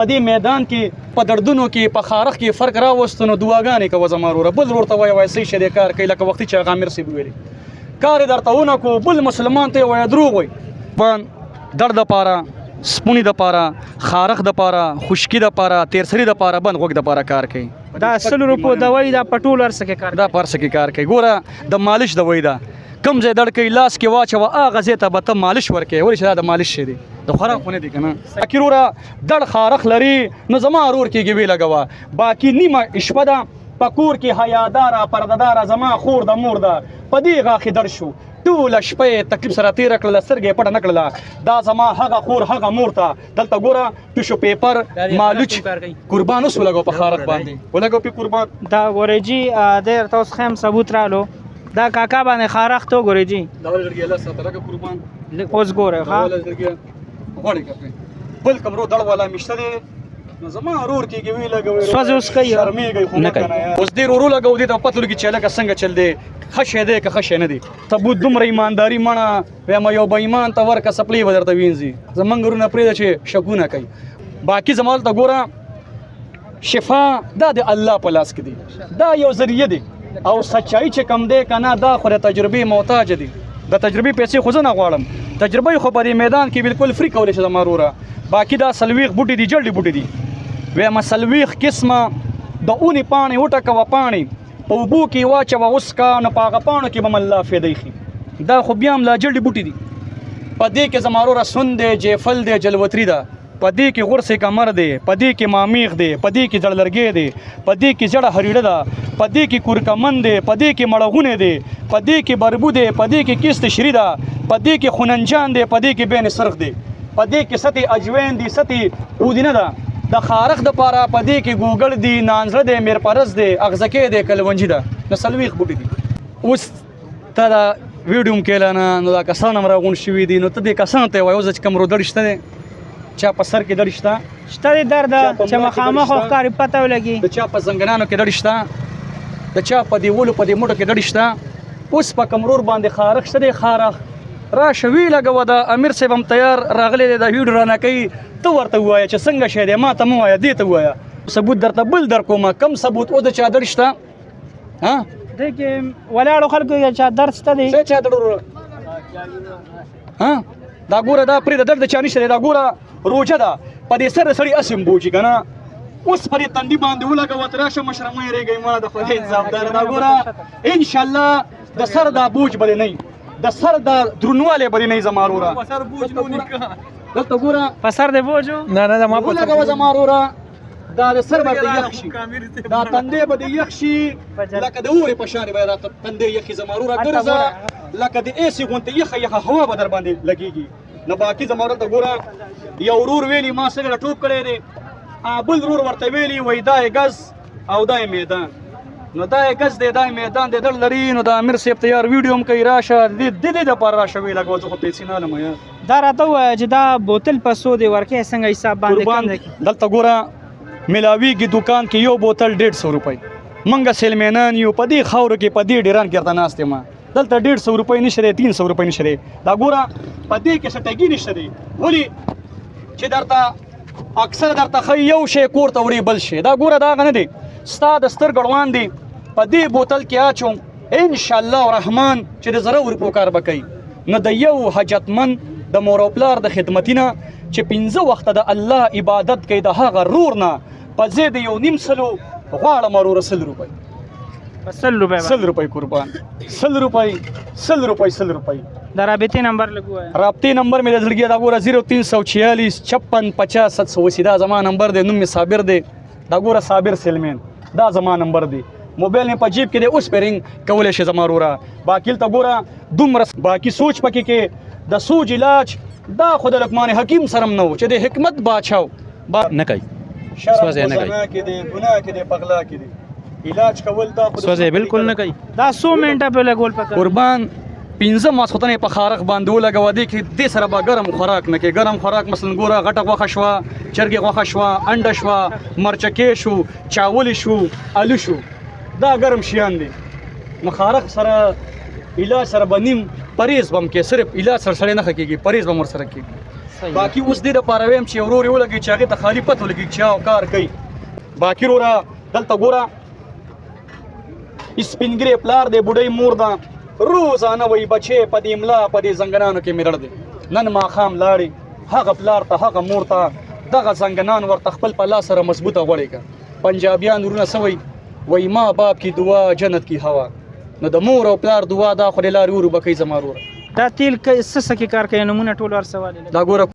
په دې میدان کې په دردونو کې په خارخ کې فرق راوستو نو دعاګانې کوه زما وروره بل ورته وایه وایه صحیح شی دی کار کوي لکه وختي چې هغه امیر صاحب ویلي کار یې درته ونه کړو بل مسلمان ته یې وایه دروغ وایي درد دپاره سپونې دپاره خارخ دپاره خشکي دپاره تیرسري دپاره بند غوږ دپاره کار کوي دا 100 روپو دوايي دا په ټول هر څه کې کار دا په هر څه کې کار کوي ګوره د مالش دوايي ده کم ځای دړ کوي لاس کې واچوه هغه ځای ته به ته مالش ورکوې ولې چې دا د مالش شی دی د خوراک خو نه دی که نه باقي وروره دړ خارخ لري نو زما ورور کېږي ویې لګوه باقي نیمه شپه ده په کور کې حیاداره پردهداره زما خور د مور ده په دې غاښې دړ شو ټوله شپه یې تکلیف سره تېره کړله سترګې یې پټه نه کړله دا زما هغه خور هغه مور ته دلته ګوره ټوشو پیپر مالوچ قربان اوس ولګو په خارخ باندې ولګو پې قربان دا ګورې جي دی درته اوس خیم ثبوت رالو دا کاکا باندې خارخ تو ګورې جي دا ولې لرګي الله ساته لکه قربان اوس ګوره دا ولې لرګي غوړې کپې بل کمرو دړ والا مشته دی نو زما ورور کېږي وی لګوي سوځي اوس کوي شرمېږي خو نه کوي اوس دې ورو لګو دې ته پته لګي چې لکه څنګه چل دی ښه شی دی که ښه شی نه دی ثبوت دومره ایمانداري مڼه وایم یو به ایمان ته ورکه څپلۍ به درته وینځي زمونږ ورونه پرېږده چې شکونه کوي باقي زما دلته ګوره شفا دا د الله په لاس کې دی دا یو ذریعه دی او سچایي چې کم دی که نه دا خو د تجربې محتاج دی د تجربې پیسې خو زه نه غواړم تجربه خو په دې میدان کې بالکل فری کولی شي زما وروره باقي دا څلوېښت بوټي دي جلدي بوټي دي وایم څلوېښت قسمه د اونې پاڼې وټکوه پاڼې په اوبو کې واچوه وسکه نو په هغه پاڼو کې به م الله فایده ایښي دا خو بیا هم لا جلدي بوټي دي په دې کې زما وروره سون دی جیفل دی جلوتري ده په دې کې غرسې کمر دی په دې کې مامیخ دی په دې کې زړلرګی دی په دې کې زړه هریړه ده په دې کې کورکمن دی په دې کې مړغونې دی په دې کې بربو دی په دې کې کیست شری ده په دې کې خوننجان دی په دې کې بین سرخ دی په دې کې سطح اجوین دی سطح پودینه ده د خارخ دپاره په دې کې ګوګل دی نانزړه دی میرپرس دی اغزکی دی کلونجي ده نو څلوېښت بوټي دي اوس ته دا ویډیو م کیله نه نو دا کسان هم راغونډ شوي دي نو ته دې کسانو ته یې وایه اوس چې کوم رودړ شته دی چا په سر کې دړ شته شته دی درد چې مخامخ ښکاري پته ولګي د چا په زنګنانو کې دړ شته د چا په دیولو په دې موټو کې دړ شته اوس په کمرور باندې خارخ شته دی خارخ راشه وی لګوه د امیر صاحب هم تیار راغلی دی دا ویډیو رانه کوي ته ورته ووایه چې څنګه شی دی ما ته مه وایه دې ته ووایه ثبوت درته بل در کومه کم ثبوت او د چا دړ شته ها دې کې ولاړو خلکو یې چا درد شته دی څه چا دړ ها دا ګوره دا پرې د درد چا نشته دی دا ګوره روجه ده په دې سر سړي اسم بوجي که نه اوس په دې تندي باندې ولګوه ته راشه مشره مه هېرېږئ ما د خدای انصافداره دا ګوره انشاءالله د سر دا بوج به دې نه د سر دا درونوالی به دې نه زما وروره دلته ګوره په سر دی بوج نه نه ما ولګوه زما وروره دا د سر به دې یخ شي دا تندی به دې یخ شي لکه د اورې په شانې به دا تندی یخي زما وروره ګرځه لکه د ایسې غوندې یخه یخه هوا به در باندې لګېږي نو باقي زما ورته ګوره یو ورور ویلي ما څنګه ټوپ کړی دی بل ورور ورته ویلي وایي دا یې ګز او دا یې میدان نو دا یې ګز دی دا یې میدان دی دړ لري نو د امیر صاحب ته یار ویډیو هم کوي راشه د دې دپاره راشه ویې لګوه زه خو پیسې نه لم یار دا راته ووایه چې دا بوتل په څو دی ورکې څنګه حساب باندې کم دی دلته ګوره ملاویږي دکان کې یو بوتل 150 روپۍ منګه سیلمینان یو په دې خاورو کې په دې ډیران کې ورته ناست یم دلته 150 روپۍ نشته دی 300 روپۍ نشته دی دا ګوره په دې کې څه ټګي نشته دی ولې چې درته اکثر درته ښایي یو شی کور ته وړي بل شی دا ګوره دا هغه نه دی ستا د سترګو ړوان دی په دې بوتل کې اچوم انشاءالله رحمان چې د زره روپو کار به کوي نو د یو حاجتمند د مور او پلار د خدمتي نه چې 15 وخته د الله عبادت کوي د هغه رور نه په ځای د یو نیم سلو غواړم وروره 100 روپۍ 100 روپۍ قربان 100 روپۍ 100 روپۍ 100 روپۍ دا رابطې نمبر لګ ووایه رابطې نمبر مې د زړګي دا ګوره 0346 56 50 780 دا زما نمبر دی نوم مې صابر دی دا ګوره صابر سلمین دا زما نمبر دی موبایل مې په جیب کې دی اوس پې رنګ کولی شي زما وروره باقي ته ګوره دومره باقي سوچ پکې کې د سوج علاج دا خو د لقمان حکیم سره هم نه و چې د حکمت بادشاه نه کوي سوځی نه کوي کې دی ګناه کې دی پغلا کې دی علاج کول دا سوځی بالکل نه کوي دا 100 منټه په لګول پکار قربان 15 ماسختنې په خارخ باندې ولګوه دې کې دې سره به ګرم خوراک نه کوي ګرم خوراک مثلا ګوره غټه غوښه شوه چرګې غوښه شوه انډه شوه مرچکې شو چاولې شو الو شو دا ګرم شیان دي نو خارخ سره علاج سره به نیم پرهیز به هم کې صرف علاج سره سړی نه ښه کېږي پرهیز به هم ورسره کېږي باقي اوس دې دپاره ویم چې ورور یې ولګي چې هغې ته خالي پته ولګي چې او کار کوي باقي وروره دلته ګوره سپین ګرې پلار دی بوډۍ مور ده روزانه وایي بچې په دې ملا په دې زنګنانو کې مې رړ دی نن ماښام لاړې هغه پلار ته هغه مور ته دغه زنګنان ورته خپل په لاس سره مضبوطه غوړې کړه پنجابیان ورونه څه وایي ما باپ کی دعا جنت کی هوا نو د مور او پلار دعا دا خو دې لارې ورو به کوي زما وروره دا تیل څه کې کار کوي نمونه ټول ورسواله دا ګوره